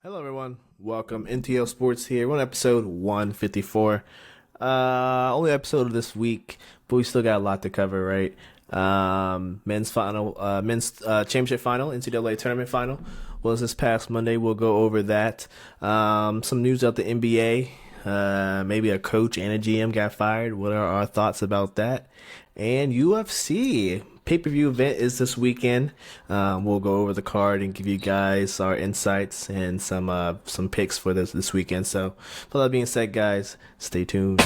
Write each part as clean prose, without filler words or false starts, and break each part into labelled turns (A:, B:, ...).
A: Hello, everyone. Welcome. NTL Sports here. We're on episode 154. Only episode of this week, but we still got a lot to cover, right? Men's championship final, NCAA tournament final was this past Monday. We'll go over that. Some news out the NBA. Maybe a coach and a GM got fired. What are our thoughts about that? And UFC pay-per-view event is this weekend. We'll go over the card and give you guys our insights and some picks for this weekend. So, with that being said, guys, stay tuned.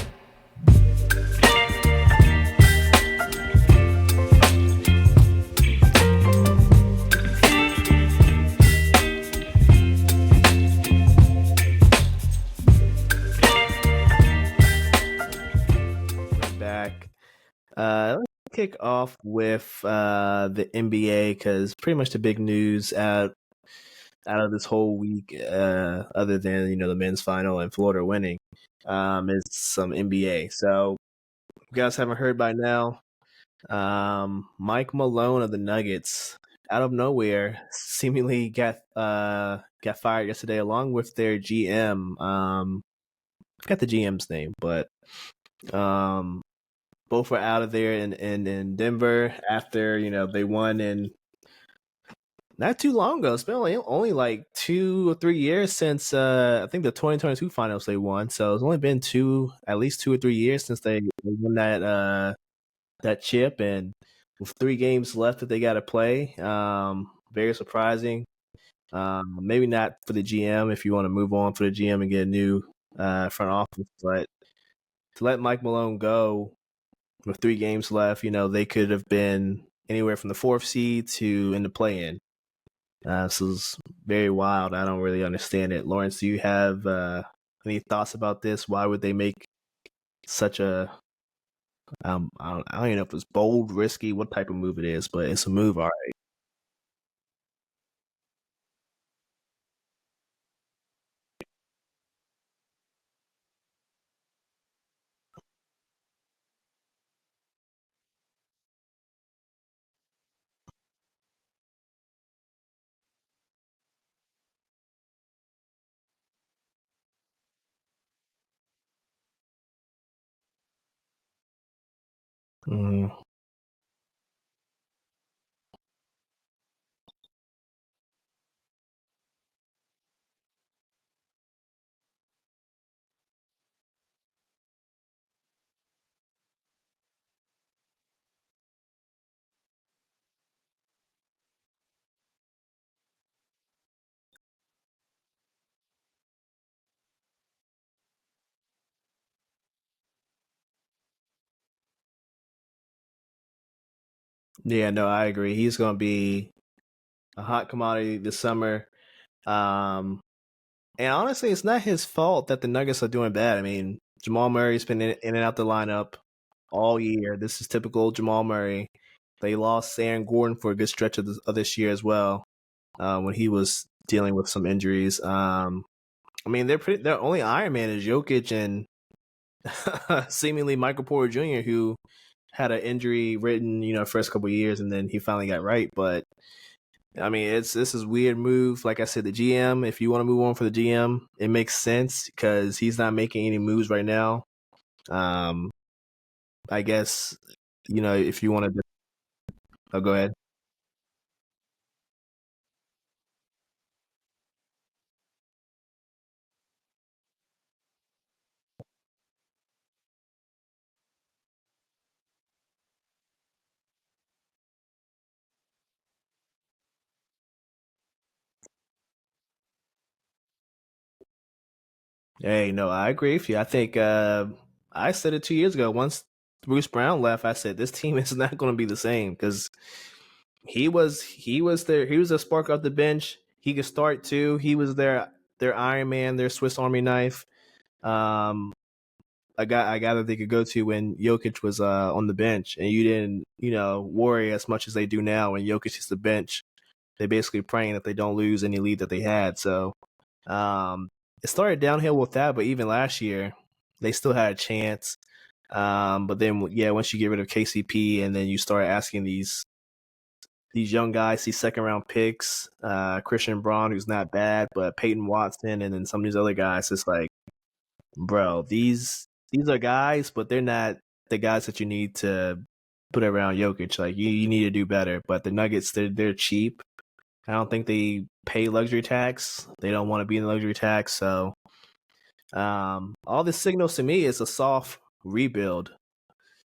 A: Back. Let's kick off with the NBA because pretty much the big news out of this whole week, other than the men's final and Florida winning, is some NBA. So, if you guys haven't heard by now, Mike Malone of the Nuggets, out of nowhere, seemingly got fired yesterday, along with their GM. I forgot the GM's name, but um, both were out of there in Denver after they won in not too long ago. It's been only like 2 or 3 years since I think the 2022 finals they won. So it's only been at least 2 or 3 years since they won that chip, and with 3 games left that they got to play, very surprising. Maybe not for the GM if you want to move on for the GM and get a new front office, but to let Mike Malone go with 3 games left, they could have been anywhere from the fourth seed to in the play-in. So it's very wild. I don't really understand it. Lawrence, do you have any thoughts about this? Why would they make such a I don't even know if it's bold, risky, what type of move it is, but it's a move, all right. Mm, yeah, no, I agree. He's going to be a hot commodity this summer. Um, and honestly, it's not his fault that the Nuggets are doing bad. I mean, Jamal Murray's been in and out the lineup all year. This is typical Jamal Murray. They lost Aaron Gordon for a good stretch of this year as well, when he was dealing with some injuries. I mean, their only Iron Man is Jokic and seemingly Michael Porter Jr., who had an injury ridden, first couple of years, and then he finally got right. But I mean, this is weird move. Like I said, the GM. If you want to move on for the GM, it makes sense because he's not making any moves right now. Um, I guess if you want to, oh, go ahead. Hey, no, I agree with you. I think I said it 2 years ago. Once Bruce Brown left, I said this team is not going to be the same because he was a spark off the bench. He could start too. He was their Iron Man, their Swiss Army knife. Um, a guy that they could go to when Jokic was on the bench, and you didn't worry as much as they do now when Jokic is the bench. They basically praying that they don't lose any lead that they had. So it started downhill with that, but even last year they still had a chance. But then yeah, once you get rid of KCP and then you start asking these these young guys, these second round picks, Christian Braun, who's not bad, but Peyton Watson, and then some of these other guys. It's like, bro, these are guys, but they're not the guys that you need to put around Jokic. Like you need to do better. But the Nuggets, they're cheap. I don't think they pay luxury tax. They don't want to be in the luxury tax. So all this signals to me is a soft rebuild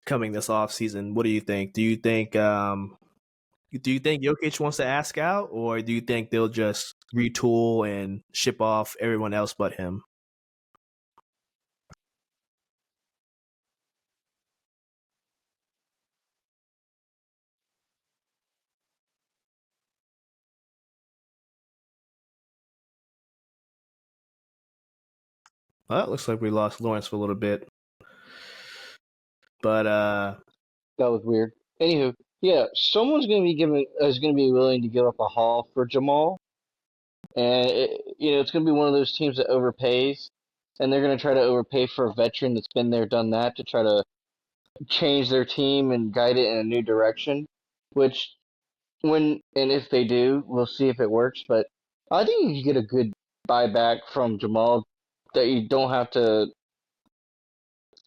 A: coming this offseason. What do you think? Do you think Jokic wants to ask out, or do you think they'll just retool and ship off everyone else but him? Well, it looks like we lost Lawrence for a little bit. But
B: That was weird. Anywho, yeah, someone's going to be willing to give up a haul for Jamal, and it's going to be one of those teams that overpays, and they're going to try to overpay for a veteran that's been there, done that, to try to change their team and guide it in a new direction. Which, when and if they do, we'll see if it works. But I think you get a good buyback from Jamal that you don't have to.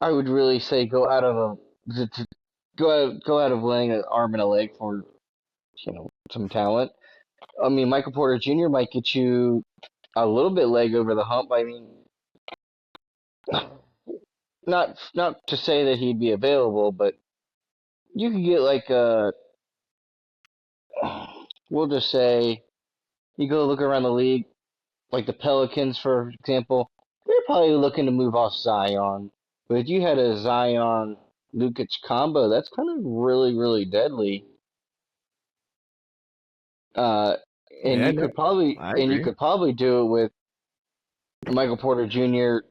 B: I would really say go out of go out of laying an arm and a leg for some talent. I mean, Michael Porter Jr. might get you a little bit leg over the hump. I mean, not to say that he'd be available, but you could get like we'll just say you go look around the league, like the Pelicans, for example. They're probably looking to move off Zion, but if you had a Zion Lukic combo, that's kind of really really deadly. Uh, and
A: yeah,
B: you
A: no,
B: could probably
A: I agree.
B: do it with Michael Porter Jr.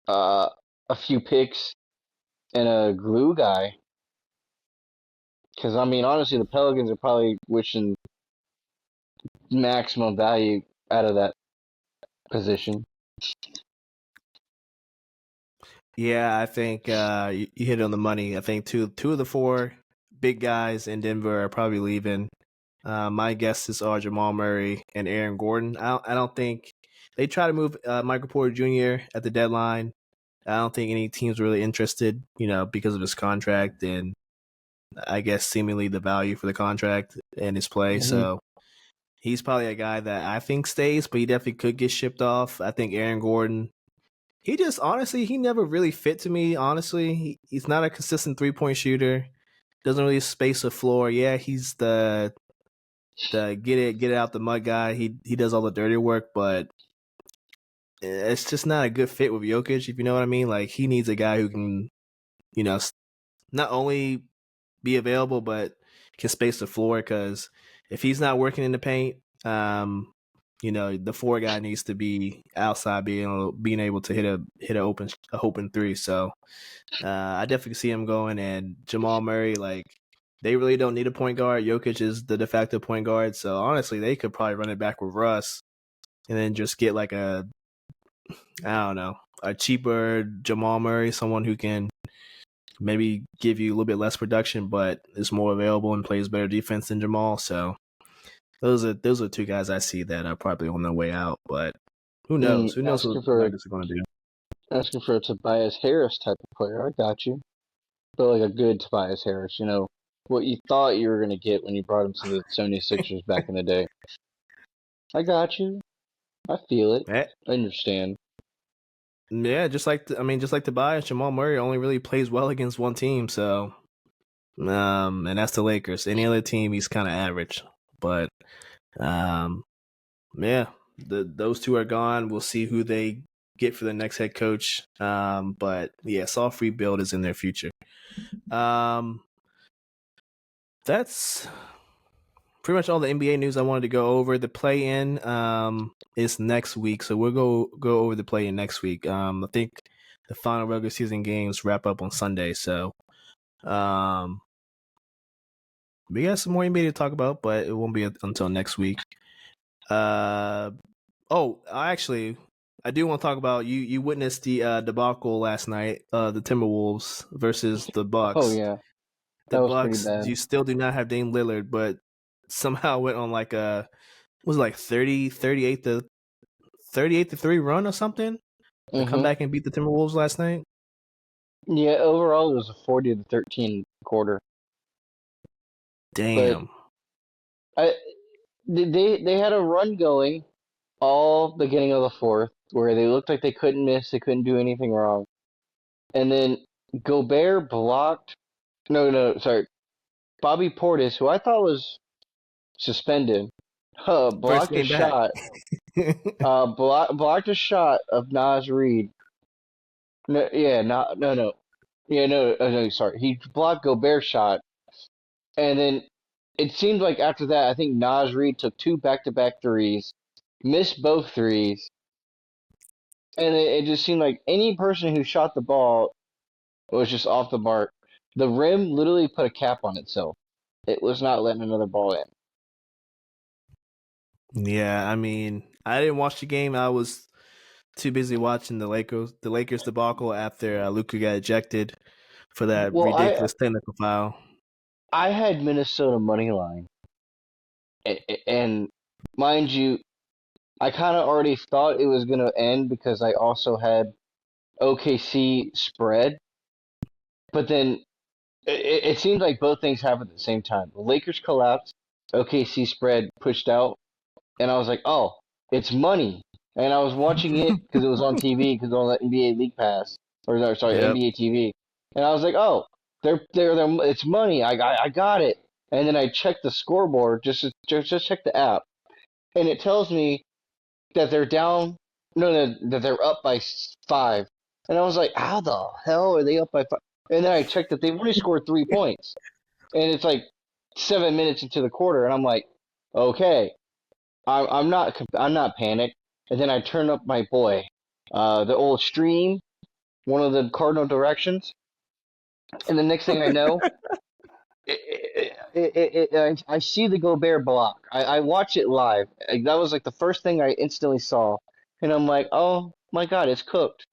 B: Uh, a few picks and a glue guy. Because I mean, honestly, the Pelicans are probably wishing maximum value out of that position.
A: Yeah, I think you hit it on the money. I think two of the four big guys in Denver are probably leaving. My guesses are Jamal Murray and Aaron Gordon. I don't think they try to move Michael Porter Jr. at the deadline. I don't think any team's really interested, because of his contract and I guess seemingly the value for the contract and his play.
B: Mm-hmm.
A: So he's probably a guy that I think stays, but he definitely could get shipped off. I think Aaron Gordon, he just honestly, he never really fit to me. Honestly, he's not a consistent 3-point shooter. Doesn't really space the floor. Yeah, he's the get it out the mud guy. He does all the dirty work, but it's just not a good fit with Jokic. If you know what I mean, like he needs a guy who can, you know, not only be available but can space the floor. Because if he's not working in the paint, the four guy needs to be outside, being able to hit a open three. So I definitely see him going. And Jamal Murray, like they really don't need a point guard. Jokic is the de facto point guard. So honestly, they could probably run it back with Russ and then just get like I don't know, a cheaper Jamal Murray, someone who can maybe give you a little bit less production, but is more available and plays better defense than Jamal. So those are two guys I see that are probably on their way out. But who knows? Who knows what
B: Asking
A: the
B: for
A: Nuggets are going to do?
B: a Tobias Harris type of player. I got you, but like a good Tobias Harris. What you thought you were gonna get when you brought him to the 76ers back in the day. I got you. I feel it.
A: Yeah,
B: I understand.
A: yeah, just like Tobias, Jamal Murray only really plays well against one team. So, and that's the Lakers. Any other team, he's kind of average. But, um, yeah, those two are gone. We'll see who they get for the next head coach. But yeah, soft rebuild is in their future. That's pretty much all the NBA news I wanted to go over. The play-in is next week, so we'll go over the play-in next week. I think the final regular season games wrap up on Sunday, so we got some more NBA to talk about, but it won't be until next week. I do want to talk about you. You witnessed the debacle last night, the Timberwolves versus the
B: Oh
A: Bucks.
B: yeah. That
A: the
B: was pretty
A: Bucks,
B: bad.
A: you still do not have Dame Lillard, but somehow went on like a was it like 38 to 3 run or something to come
B: Mm-hmm.
A: back and beat the Timberwolves last night.
B: Yeah, overall it was a 40-13 quarter. But
A: Damn.
B: I they had a run going all beginning of the fourth where they looked like they couldn't miss, they couldn't do anything wrong. And then Gobert blocked no, sorry. Bobby Portis, who I thought was suspended,
A: First
B: blocked a
A: game back.
B: shot. Blocked a shot of Nas Reed. No, yeah, no. Yeah, no, sorry. He blocked Gobert's shot, and then it seemed like after that, I think Nas Reed took two back-to-back threes, missed both threes, and it just seemed like any person who shot the ball was just off the mark. The rim literally put a cap on itself. It was not letting another ball in.
A: Yeah, I mean, I didn't watch the game. I was too busy watching the Lakers debacle after Luka got ejected for that
B: Well,
A: ridiculous technical foul.
B: I had Minnesota money line, and mind you, I kind of already thought it was going to end because I also had OKC spread, but then it seemed like both things happened at the same time. The Lakers collapsed, OKC spread pushed out, and I was like, oh, it's money. And I was watching it because it was on TV because on the NBA League Pass or no, sorry,
A: Yep.
B: NBA TV, and I was like, oh, they're it's money. I got it. And then I checked the scoreboard just check the app, and it tells me that they're down. No, that they're up by 5. And I was like, how the hell are they up by 5? And then I checked that they've only scored 3 points, and it's like 7 minutes into the quarter, and I'm like, okay, I'm not panicked. And then I turn up my boy, the old stream, one of the cardinal directions, and the next thing I know, I see the Gobert block. I watch it live. That was like the first thing I instantly saw, and I'm like, oh my god, it's cooked.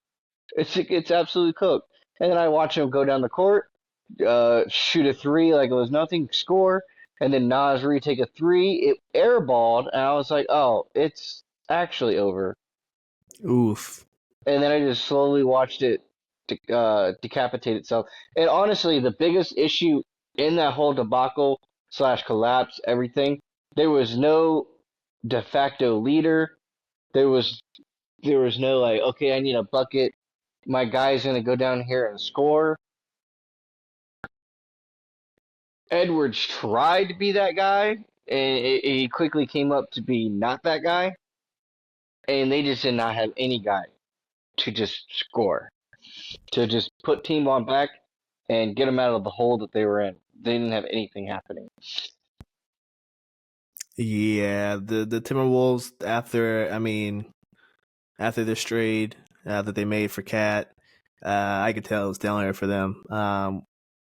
B: It's absolutely cooked. And then I watch him go down the court, shoot a three like it was nothing, score, and then Nas retake a three. It airballed, and I was like, oh, it's actually over.
A: Oof.
B: And then I just slowly watched it decapitate itself. And honestly, the biggest issue in that whole debacle slash collapse, everything, there was no de facto leader. There was there was no like, okay, I need a bucket. My guy's gonna go down here and score. Edwards tried to be that guy, and he quickly came up to be not that guy. And they just did not have any guy to just score, to just put team on back and get them out of the hole that they were in. They didn't have anything happening.
A: Yeah, the Timberwolves after this trade that they made for Cat, I could tell it was down there for them.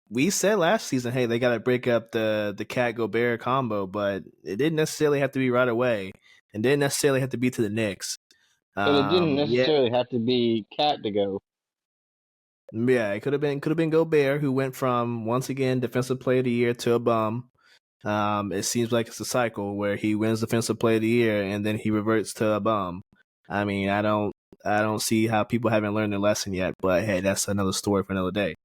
A: We said last season, hey, they got to break up the Cat Gobert combo, but it didn't necessarily have to be right away, and didn't necessarily have to be to the Knicks.
B: And it didn't
A: Yeah,
B: necessarily have to be Cat to go.
A: yeah, it could have been Gobert, who went from once again Defensive Player of the Year to a bum. It seems like it's a cycle where he wins Defensive Player of the Year and then he reverts to a bum. I mean, I don't see how people haven't learned their lesson yet, but hey, that's another story for another day.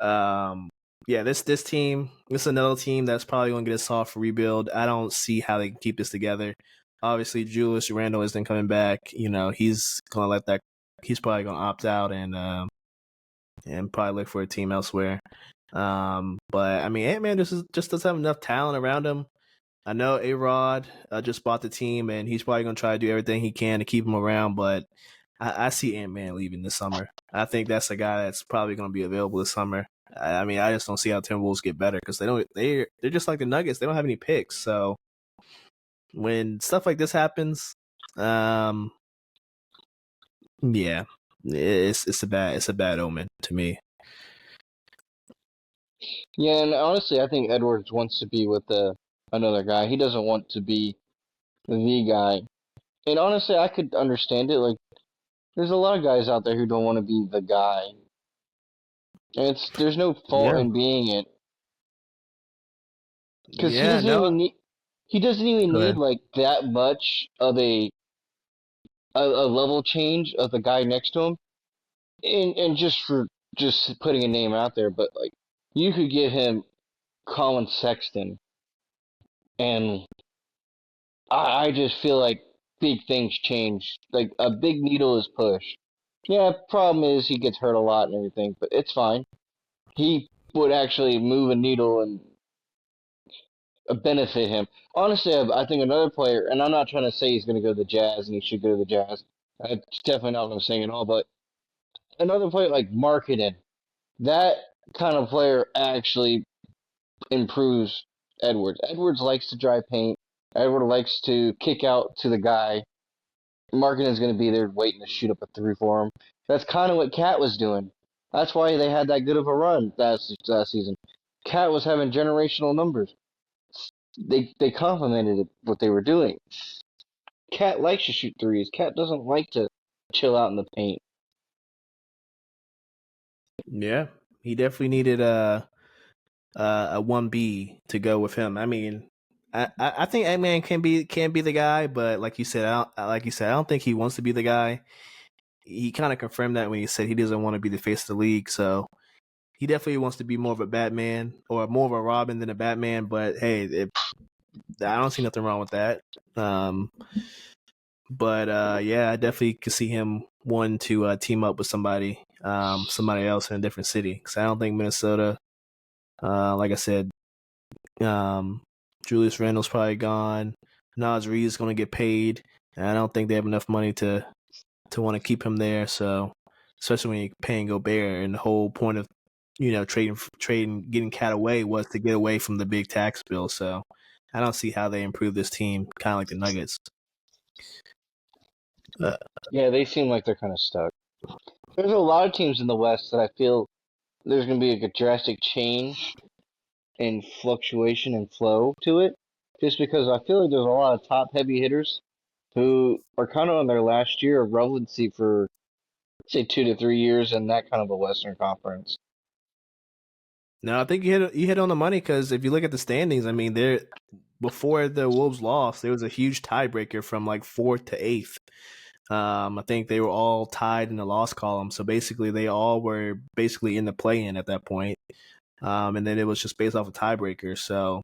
A: Yeah, this team, this is another team that's probably gonna get a soft rebuild. I don't see how they can keep this together. Obviously, Julius Randle isn't coming back. He's gonna let that. He's probably gonna opt out and probably look for a team elsewhere. But I mean, Ant-Man just doesn't have enough talent around him. I know A-Rod just bought the team, and he's probably going to try to do everything he can to keep him around, but I see Ant-Man leaving this summer. I think that's a guy that's probably going to be available this summer. I mean, I just don't see how Timberwolves get better because they're just like the Nuggets. They don't have any picks. So when stuff like this happens, um, yeah, it's a bad omen to me.
B: Yeah, and honestly, I think Edwards wants to be with another guy. He doesn't want to be the guy. And honestly, I could understand it. Like, there's a lot of guys out there who don't want to be the guy. And there's no fault
A: Yeah.
B: in being it. because he
A: Yeah,
B: doesn't
A: no.
B: even need
A: Go ahead.
B: like that much of a level change of the guy next to him, and just for just putting a name out there, but like you could get him Colin Sexton, and I just feel like big things change. Like a big needle is pushed. Yeah, problem is he gets hurt a lot and everything, but it's fine. He would actually move a needle and benefit him. Honestly, I think another player, and I'm not trying to say he's going to go to the Jazz and he should go to the Jazz. That's definitely not what I'm saying at all. But another player like Marketing, that kind of player actually improves Edwards. Edwards likes to dry paint. Edward likes to kick out to the guy. Marketing is going to be there waiting to shoot up a three for him. That's kind of what Cat was doing. That's why they had that good of a run last season. Cat was having generational numbers. They complimented what they were doing. Cat likes to shoot threes. Cat doesn't like to chill out in the paint.
A: Yeah, he definitely needed a 1B to go with him. I mean, I think Eggman can be the guy, but like you said, I don't think he wants to be the guy. He kind of confirmed that when he said he doesn't want to be the face of the league. So he definitely wants to be more of a Batman or more of a Robin than a Batman. But hey, I don't see nothing wrong with that. Um, but yeah, I definitely could see him wanting to team up with somebody else in a different city. Because I don't think Minnesota, like I said, um, Julius Randle's probably gone. Nas Reed's going to get paid, and I don't think they have enough money to want to keep him there. So, especially when you're paying Gobert, and the whole point of trading, getting Cat away was to get away from the big tax bill. So, I don't see how they improve this team, kind of like the Nuggets. Uh,
B: Yeah, they seem like they're kind of stuck. There's a lot of teams in the West that I feel there's going to be a drastic change in fluctuation and flow to it, just because I feel like there's a lot of top heavy hitters who are kind of on their last year of relevancy for say 2 to 3 years in that kind of a Western Conference.
A: no, I think you hit on the money because if you look at the standings, I mean, there before the Wolves lost, there was a huge tiebreaker from like fourth to eighth. I think they were all tied in the loss column, so basically they all were basically in the play-in at that point. And then it was just based off of tiebreakers. So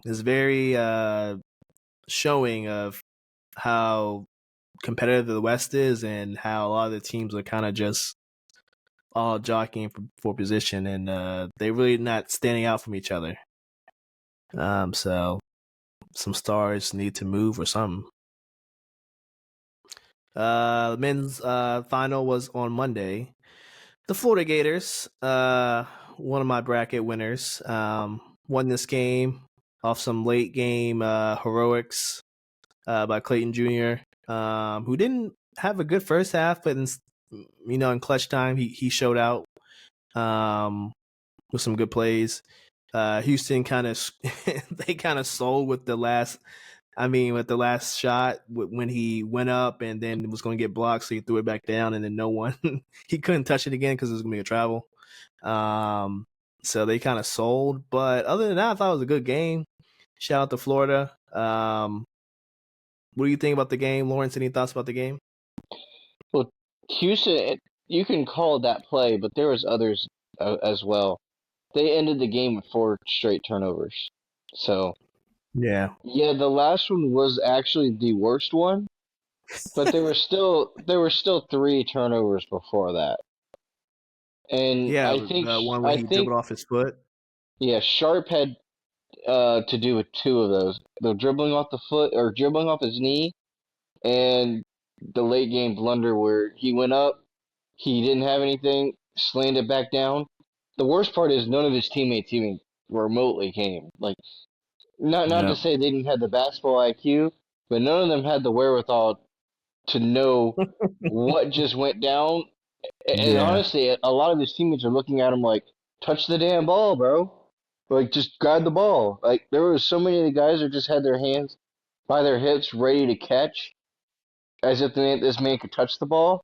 A: it's very showing of how competitive the West is and how a lot of the teams are kind of just all jockeying for position, and they're really not standing out from each other. So some stars need to move or something. Men's final was on Monday. The Florida Gators, one of my bracket winners, won this game off some late game heroics by Clayton Jr., who didn't have a good first half, but in clutch time he showed out with some good plays. Houston kind of they kind of sold with the last. I mean, with the last shot when he went up and then was going to get blocked, so he threw it back down, and then no one he couldn't touch it again because it was going to be a travel. So they kind of sold, but other than that, I thought it was a good game. Shout out to Florida. What do you think about the game, Lawrence? Any thoughts about the game?
B: Well, Houston, you can call that play, but there was others as well. They ended the game with four straight turnovers. So
A: Yeah,
B: yeah, the last one was actually the worst one, but there were still three turnovers before that. And
A: yeah,
B: I think
A: the one where
B: I
A: he
B: think
A: dribbled off his foot.
B: yeah, Sharp had to do with two of those. The dribbling off the foot or dribbling off his knee and the late game blunder where he went up, he didn't have anything, slammed it back down. The worst part is none of his teammates even remotely came. Like not to
A: Yeah,
B: say they didn't have the basketball IQ, but none of them had the wherewithal to know what just went down. And
A: yeah,
B: honestly, a lot of his teammates are looking at him like, "Touch the damn ball, bro! Like just grab the ball." Like there were so many of the guys that just had their hands by their hips, ready to catch, as if this man could touch the ball.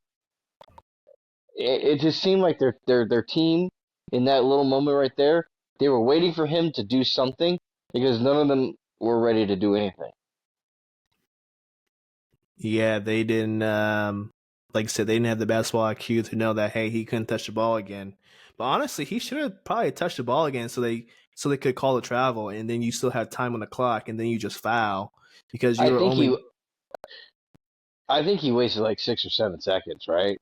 B: It just seemed like their team in that little moment right there, they were waiting for him to do something, because none of them were ready to do anything.
A: Yeah, they didn't. Like I said, they didn't have the basketball IQ to know that hey, he couldn't touch the ball again. But honestly, he should have probably touched the ball again so they could call a travel, and then you still have time on the clock, and then you just foul because
B: I
A: you were
B: think he,
A: only
B: I think he wasted like 6 or 7 seconds, right?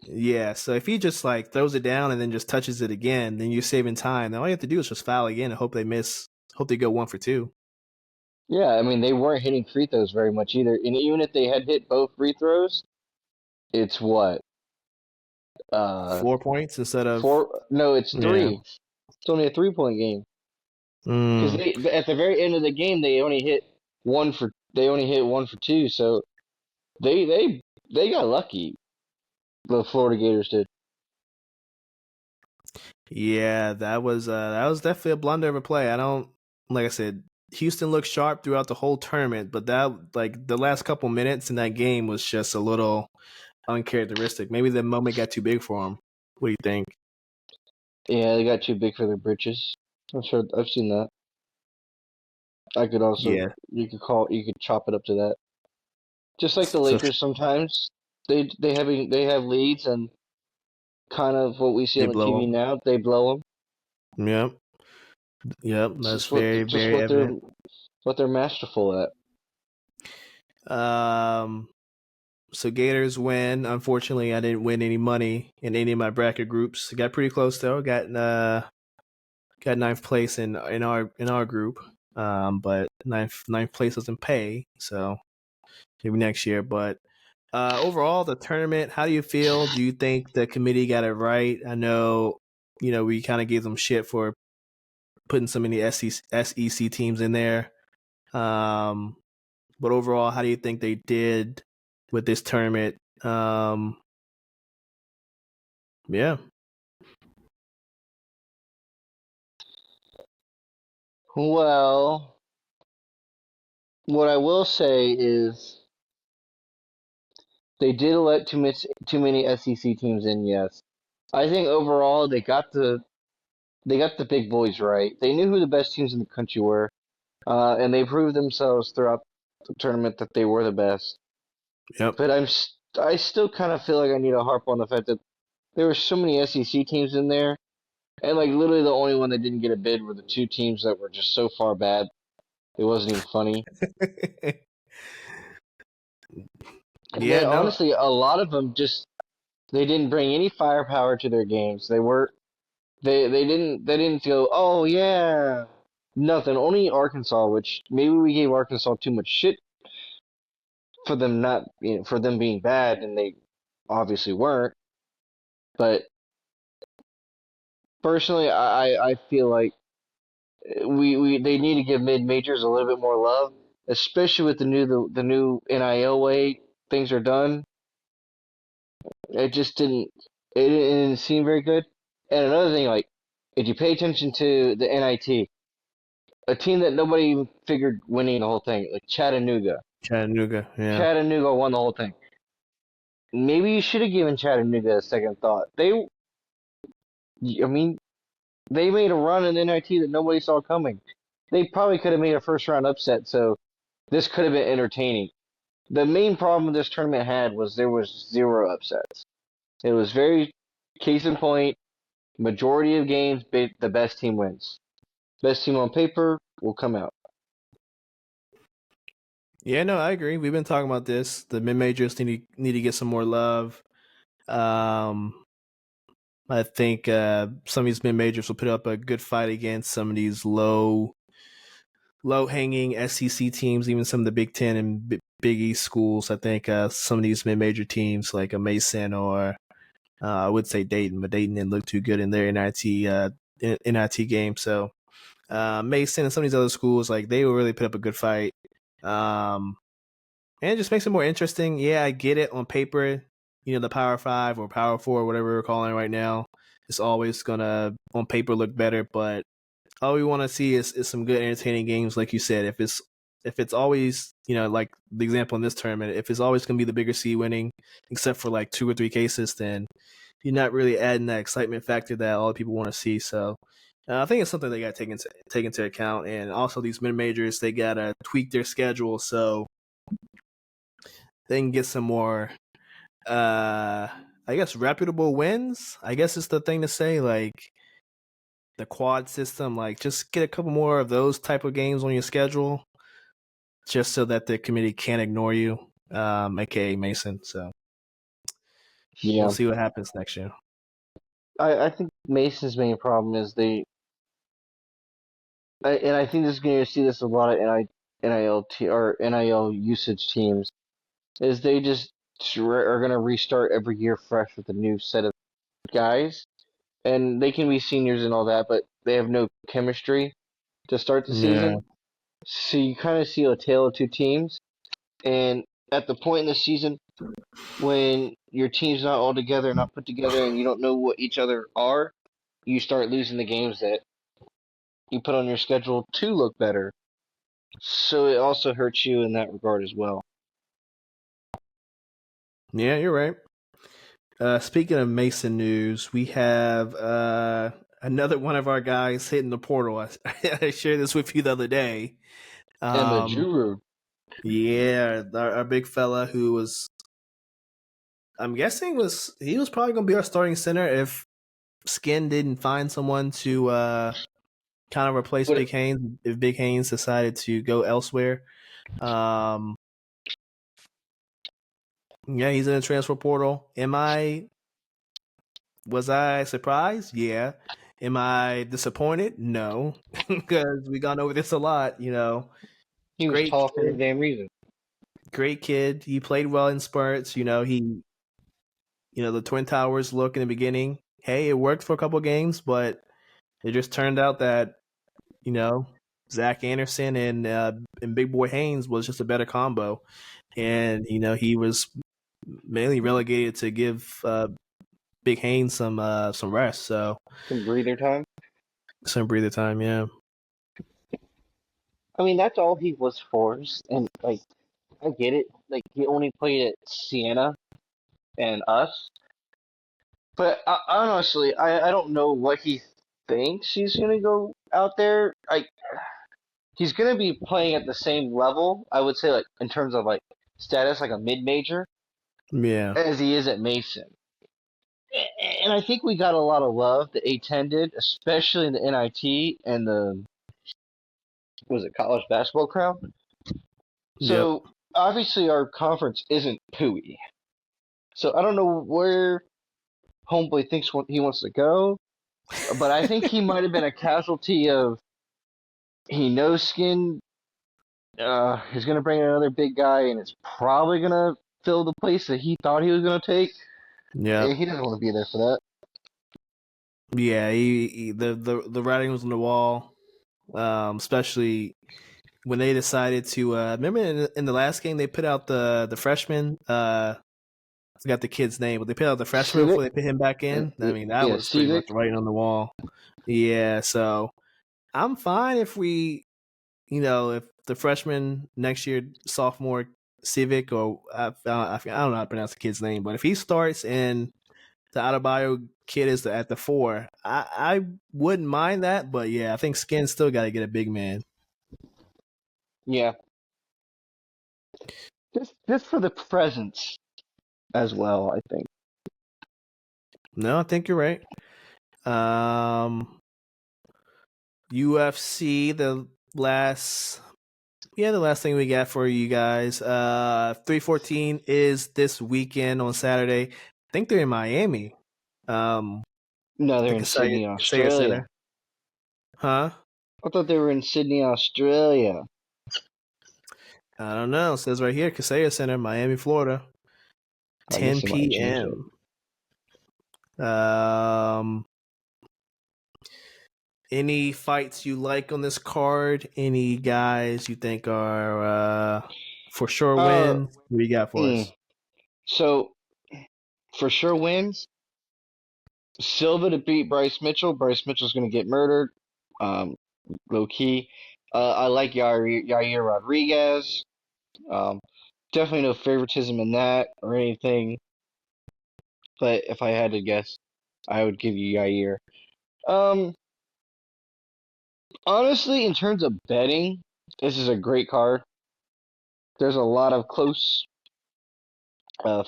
A: yeah. So if he just like throws it down and then just touches it again, then you're saving time. Then all you have to do is just foul again and hope they miss. Hope they go 1 for 2.
B: Yeah, I mean they weren't hitting free throws very much either, and even if they had hit both free throws, it's what,
A: 4 points instead of
B: four? No, it's
A: yeah.
B: three. It's only a 3 point game because
A: Mm,
B: they at the very end of the game they only hit 1 for 2, so they got lucky. The Florida Gators did.
A: yeah, that was definitely a blunder of a play. I don't like I said, Houston looked sharp throughout the whole tournament, but that like the last couple minutes in that game was just a little uncharacteristic. Maybe the moment got too big for them. What do you think?
B: Yeah, they got too big for their britches. I'm sure I've seen that. I could also
A: Yeah.
B: you could chop it up to that. Just like the
A: So
B: Lakers sometimes they have leads and kind of what we see
A: they
B: on the
A: blow
B: TV
A: them.
B: now, they blow them.
A: Yep. Yep.
B: It's
A: That's very
B: just
A: very evident.
B: what they're masterful at.
A: Um. So Gators win. Unfortunately, I didn't win any money in any of my bracket groups. Got pretty close though. Got ninth place in our group. But ninth place doesn't pay, so maybe next year. But overall, the tournament, how do you feel? Do you think the committee got it right? I know, we kind of gave them shit for putting so many SEC teams in there. Um, but overall, how do you think they did with this tournament? Yeah,
B: Well, what I will say is they did let too many SEC teams in. Yes, I think overall they got the big boys right. They knew who the best teams in the country were, and they proved themselves throughout the tournament that they were the best.
A: yep.
B: But I still kind of feel like I need to harp on the fact that there were so many SEC teams in there, and like literally the only one that didn't get a bid were the two teams that were just so far bad it wasn't even funny. And
A: Yeah,
B: then
A: no,
B: honestly, a lot of them just they didn't bring any firepower to their games. They didn't go, oh yeah, nothing. Only Arkansas, which maybe we gave Arkansas too much shit for them not for them being bad, and they obviously weren't. But personally, I feel like we they need to give mid majors a little bit more love, especially with the new NIL way things are done. It just it didn't seem very good. And another thing, like if you pay attention to the NIT, a team that nobody even figured winning the whole thing, like Chattanooga.
A: Chattanooga, yeah.
B: Chattanooga won the whole thing. Maybe you should have given Chattanooga a second thought. I mean, they made a run in NIT that nobody saw coming. They probably could have made a first round upset, so this could have been entertaining. The main problem this tournament had was there was zero upsets. It was very case in point. Majority of games, the best team wins. Best team on paper will come out.
A: Yeah, no, I agree. We've been talking about this. The mid majors need to get some more love. Um, I think some of these mid majors will put up a good fight against some of these low hanging SEC teams, even some of the Big Ten and Big East schools. I think some of these mid major teams like a Mason or I would say Dayton, but Dayton didn't look too good in their NIT game. So Mason and some of these other schools, like they will really put up a good fight. Um, and it just makes it more interesting. Yeah, I get it on paper. The Power Five or Power Four, whatever we're calling it right now, it's always gonna on paper look better. But all we want to see is some good, entertaining games, like you said. If it's always like the example in this tournament, if it's always gonna be the bigger seed winning, except for like 2 or 3 cases, then you're not really adding that excitement factor that all the people want to see. So I think it's something they got to take into account, and also these mid majors they gotta tweak their schedule so they can get some more, I guess, reputable wins. I guess it's the thing to say, like the quad system. Like, just get a couple more of those type of games on your schedule, just so that the committee can't ignore you, aka Mason. So we'll
B: Yeah,
A: see what happens next year.
B: I think Mason's main problem is and I think this is going to see this a lot of NIL usage teams, is they just are going to restart every year fresh with a new set of guys, and they can be seniors and all that, but they have no chemistry to start the
A: Yeah,
B: season. So you kind of see a tale of two teams, and at the point in the season when your team's not all together, not put together, and you don't know what each other are, you start losing the games that you put on your schedule to look better. So it also hurts you in that regard as well.
A: yeah, you're right. Speaking of Mason news, we have another one of our guys hitting the portal. I shared this with you the other day.
B: Emma
A: Um,
B: Juru.
A: yeah, our big fella who was, I'm guessing, he was probably going to be our starting center if Skin didn't find someone to kind of replace
B: What?
A: Big Haynes if Big Haynes decided to go elsewhere. Um, yeah, he's in the transfer portal. Was I surprised? Yeah. Am I disappointed? No, because we gone over this a lot.
B: He was
A: Great
B: tall for no
A: kid,
B: damn reason.
A: great kid. He played well in spurts. The Twin Towers look in the beginning. Hey, it worked for a couple games, but it just turned out that you know Zach Anderson and Big Boy Haynes was just a better combo, and he was mainly relegated to give Big Haynes some rest. So
B: Some breather time.
A: some breather time. Yeah.
B: I mean, that's all he was forced, and like, I get it. Like, he only played at Siena and us, but honestly, I don't know what he thinks he's gonna go out there. Like, he's gonna be playing at the same level, I would say, like in terms of like status, like a mid major,
A: Yeah.
B: as he is at Mason. And I think we got a lot of love that A10 did, especially in the NIT and the was it college basketball crowd.
A: Yep.
B: So obviously our conference isn't pooey. So I don't know where Homeboy thinks he wants to go, but I think he might have been a casualty of he knows Skin is going to bring in another big guy, and it's probably going to fill the place that he thought he was going to take. And
A: Yep.
B: he doesn't want to be there for that.
A: Yeah. The writing was on the wall. Especially when they decided to remember in the last game they put out the freshman. I forgot the kid's name, but they put out the freshman
B: Civic?
A: before they put him back in. I mean, that
B: Yeah,
A: was pretty much
B: Civic.
A: writing on the wall. Yeah. So I'm fine if if the freshman next year, sophomore Civic, or I don't know how to pronounce the kid's name, but if he starts and the Adebayo kid is at the 4, I wouldn't mind that. But yeah, I think Skin still got to get a big man.
B: Yeah, just for the presence as well. I think.
A: No, I think you're right. Um, UFC, the last thing we got for you guys. 314 is this weekend on Saturday. I think they're in Miami. Um,
B: No,
A: the
B: they're in Sydney,
A: Kaseya
B: Australia.
A: Center. Huh?
B: I thought they were in Sydney, Australia.
A: I don't know. It says right here, Kaseya Center, Miami, Florida,
B: I guess
A: 10
B: they might have changed it.
A: p.m. Um, any fights you like on this card? Any guys you think are for sure
B: Uh,
A: wins? What do you got for
B: mm.
A: us?
B: So for sure wins. Silva to beat Bryce Mitchell. Bryce Mitchell's going to get murdered. Um, Low key. I like Yair Rodriguez. Um, Definitely no favoritism in that or anything. But if I had to guess, I would give you Yair. Um, Honestly, in terms of betting, this is a great card. There's a lot of close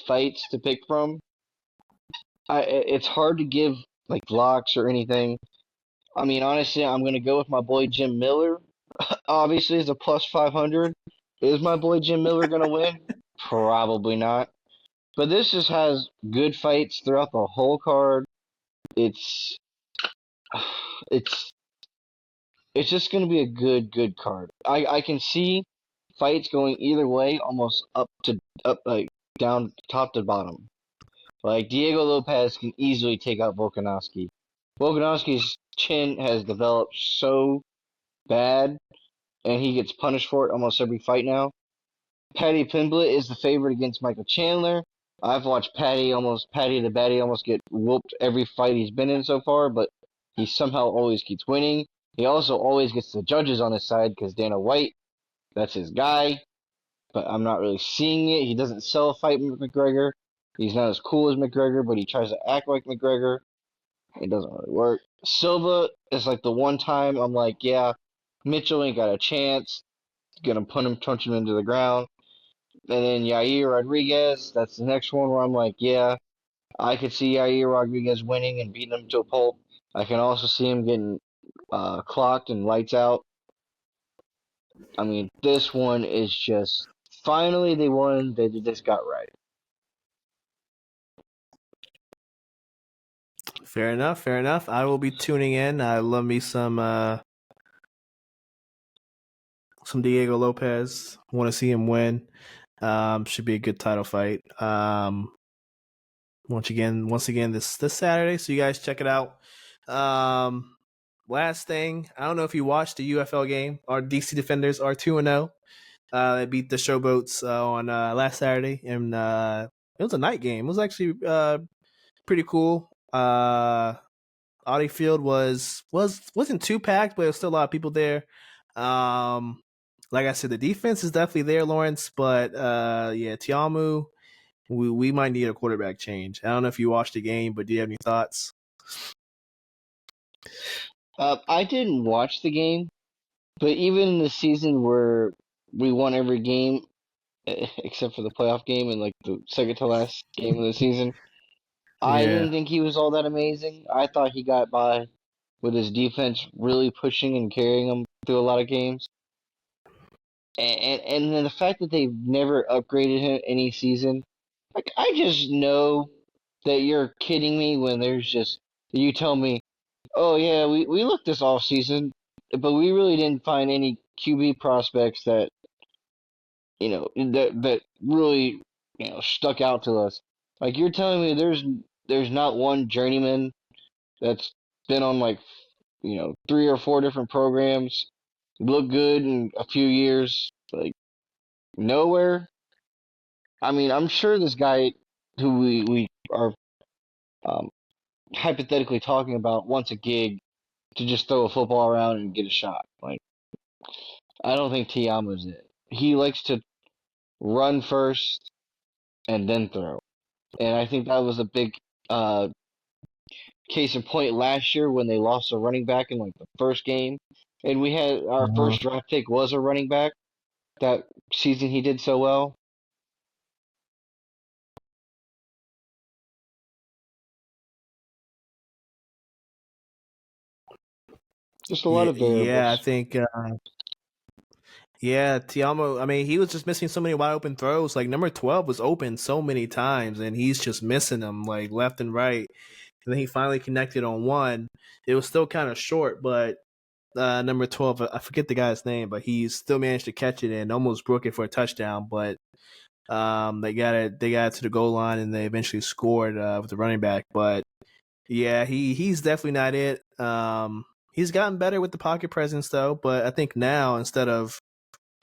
B: fights to pick from. It's hard to give like locks or anything. I mean, honestly, I'm gonna go with my boy Jim Miller. Obviously, it's a plus 500. Is my boy Jim Miller gonna win? Probably not. But this just has good fights throughout the whole card. It's it's it's just gonna be a good card. I can see fights going either way, almost up like down top to bottom. Like Diego Lopez can easily take out Volkanovski. Volkanovski's chin has developed so bad, and he gets punished for it almost every fight now. Paddy Pimblett is the favorite against Michael Chandler. I've watched Paddy the Baddy almost get whooped every fight he's been in so far, but he somehow always keeps winning. He also always gets the judges on his side because Dana White, that's his guy, but I'm not really seeing it. He doesn't sell a fight with McGregor. He's not as cool as McGregor, but he tries to act like McGregor. It doesn't really work. Silva is like the one time I'm like, yeah, Mitchell ain't got a chance. Gonna punch him into the ground. And then Yair Rodriguez, that's the next one where I'm like, yeah, I could see Yair Rodriguez winning and beating him to a pulp. I can also see him getting clocked and lights out. I mean, this one is just finally they won. They just got right.
A: Fair enough. Fair enough. I will be tuning in. I love me some Diego Lopez. Want to see him win. Should be a good title fight. Once again this Saturday. So you guys check it out. Last thing, I don't know if you watched the UFL game. Our DC Defenders are 2-0. They beat the Showboats on last Saturday, and it was a night game. It was actually pretty cool. Audi Field wasn't too packed, but there was still a lot of people there. Like I said, the defense is definitely there, Lawrence. But yeah, Tiamu, we might need a quarterback change. I don't know if you watched the game, but do you have any thoughts?
B: I didn't watch the game, but even in the season where we won every game except for the playoff game and like the second to last game of the season, I
A: Yeah.
B: didn't think he was all that amazing. I thought he got by with his defense really pushing and carrying him through a lot of games. And then the fact that they've never upgraded him any season, like I just know that you're kidding me when there's just you tell me, oh yeah, we looked this off season, but we really didn't find any QB prospects that that really stuck out to us. Like you're telling me there's not one journeyman that's been on like three or four different programs, look good in a few years, like nowhere. I mean, I'm sure this guy who we are um, hypothetically talking about wants a gig to just throw a football around and get a shot. Like I don't think Tiama's it. He likes to run first and then throw, and I think that was a big uh, case in point last year when they lost a running back in like the first game, and we had our
A: Uh-huh.
B: first draft pick was a running back that season. He did so well. Just a lot
A: Yeah,
B: of
A: yeah, I
B: variables.
A: think yeah, Tiamo, I mean, he was just missing so many wide open throws. Like number 12 was open so many times and he's just missing them like left and right. And then he finally connected on one. It was still kind of short, but number 12, I forget the guy's name, but he still managed to catch it and almost broke it for a touchdown, but they got it to the goal line and they eventually scored with the running back, but yeah, he's definitely not it. He's gotten better with the pocket presence though, but I think now instead of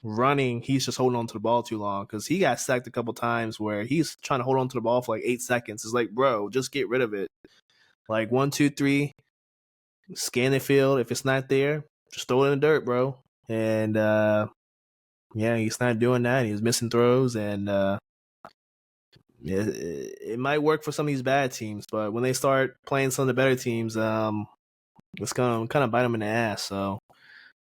A: running, he's just holding on to the ball too long because he got sacked a couple times where he's trying to hold on to the ball for like 8 seconds. It's like, bro, just get rid of it. Like 1, 2, 3, scan the field. If it's not there, just throw it in the dirt, bro. And yeah, he's not doing that. He's missing throws, and it might work for some of these bad teams, but when they start playing some of the better teams, it's gonna kind of bite them in the ass. So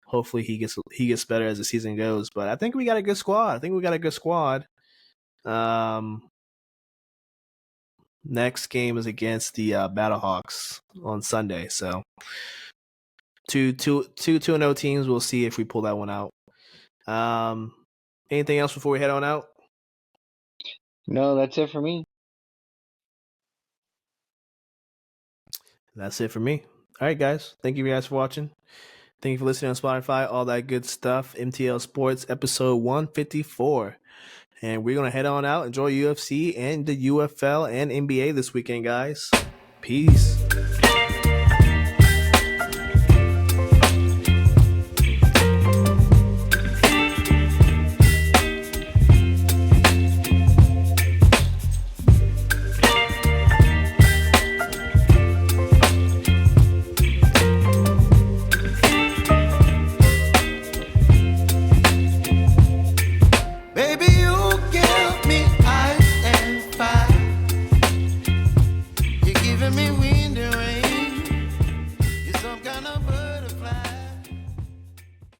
A: hopefully he gets better as the season goes. But I think we got a good squad. Next game is against the Battlehawks on Sunday. So 2-0 teams. We'll see if we pull that one out. Anything else before we head on out?
B: No, that's it for me.
A: That's it for me. All right, guys. Thank you guys for watching. Thank you for listening on Spotify. All that good stuff. MTL Sports episode 154. And we're going to head on out. Enjoy UFC and the UFL and NBA this weekend, guys. Peace.
C: Giving me wind and rain. You're some kind of bird.